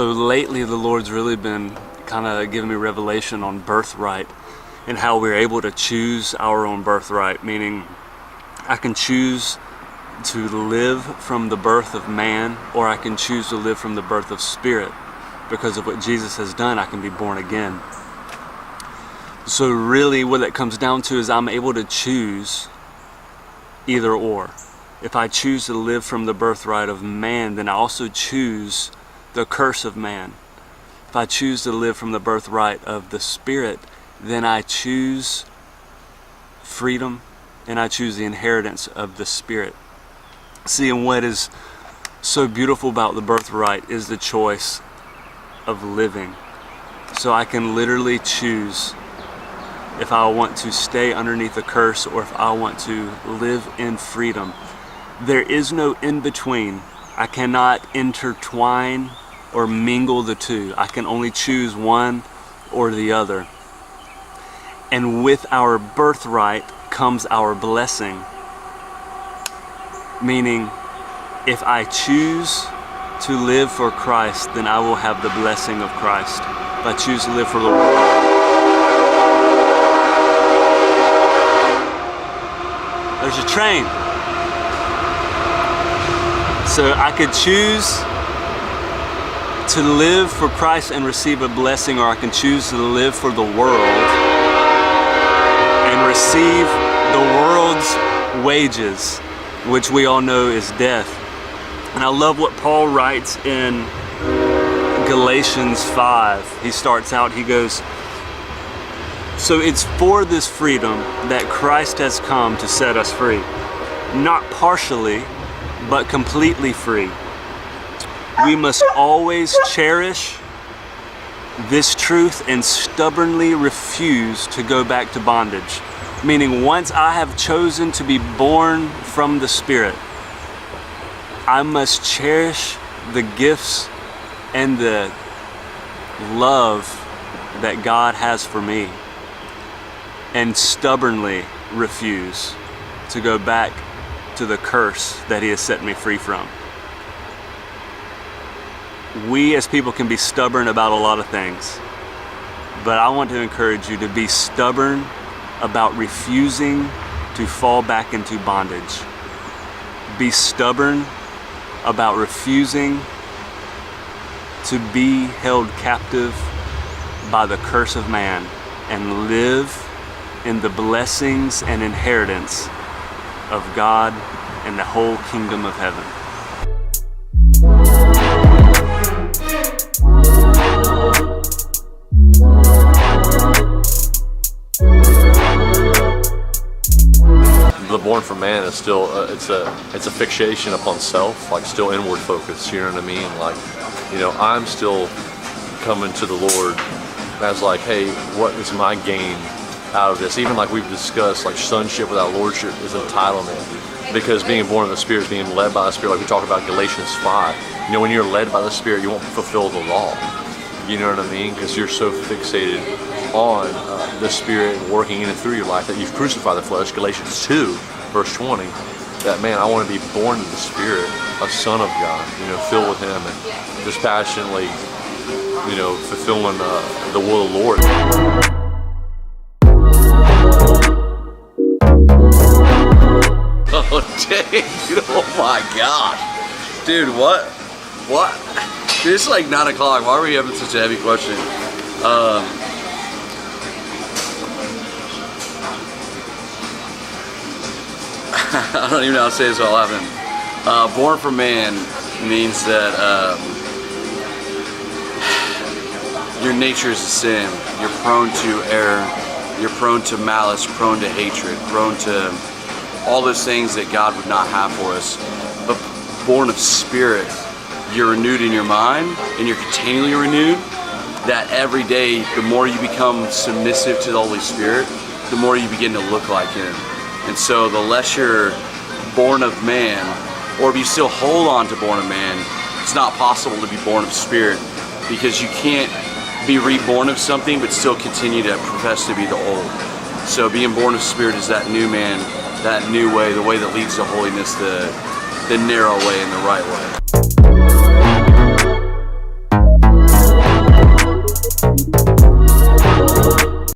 So lately the Lord's really been kind of giving me revelation on birthright and how we're able to choose our own birthright, meaning I can choose to live from the birth of man, or I can choose to live from the birth of spirit. Because of what Jesus has done, I can be born again. So really what it comes down to is I'm able to choose either or. If I choose to live from the birthright of man, then I also choose the curse of man. If I choose to live from the birthright of the spirit, then I choose freedom and I choose the inheritance of the spirit. See, and what is so beautiful about the birthright is the choice of living. So I can literally choose if I want to stay underneath the curse or if I want to live in freedom. There is no in between. I cannot intertwine or mingle the two. I can only choose one or the other. And with our birthright comes our blessing. Meaning, if I choose to live for Christ, then I will have the blessing of Christ. If I choose to live for the world, there's a train. So I could choose to live for Christ and receive a blessing, or I can choose to live for the world and receive the world's wages, which we all know is death. And I love what Paul writes in Galatians 5. He starts out, he goes, "So it's for this freedom that Christ has come to set us free, not partially, but completely free. We must always cherish this truth and stubbornly refuse to go back to bondage." Meaning, once I have chosen to be born from the Spirit, I must cherish the gifts and the love that God has for me and stubbornly refuse to go back to the curse that He has set me free from. We as people can be stubborn about a lot of things, but I want to encourage you to be stubborn about refusing to fall back into bondage. Be stubborn about refusing to be held captive by the curse of man and live in the blessings and inheritance of God and the whole kingdom of heaven. The born from man is still it's a fixation upon self, like still inward focus. You know what I mean? Like, you know, I'm still coming to the Lord as like, hey, what is my gain out of this? Even like we've discussed, like sonship without lordship is entitlement, because being born of the Spirit is being led by the Spirit. Like we talk about Galatians 5. You know, when you're led by the Spirit, you won't fulfill the law. You know what I mean? Because you're so fixated on the Spirit working in and through your life that you've crucified the flesh. Galatians 2, verse 20. That, man, I want to be born of the Spirit, a son of God, you know, filled with Him and just passionately, you know, fulfilling the will of the Lord. Oh, dang, oh my gosh. Dude, what? Dude, it's like 9 o'clock. Why are we having such a heavy question? I don't even know how to say this while laughing. Born from man means that your nature is a sin. You're prone to error. You're prone to malice, prone to hatred, prone to all those things that God would not have for us. But born of Spirit, you're renewed in your mind and you're continually renewed. That every day, the more you become submissive to the Holy Spirit, the more you begin to look like Him. And so the less you're born of man, or if you still hold on to born of man, it's not possible to be born of Spirit, because you can't be reborn of something but still continue to profess to be the old. So being born of Spirit is that new man, that new way, the way that leads to holiness, the narrow way and the right way.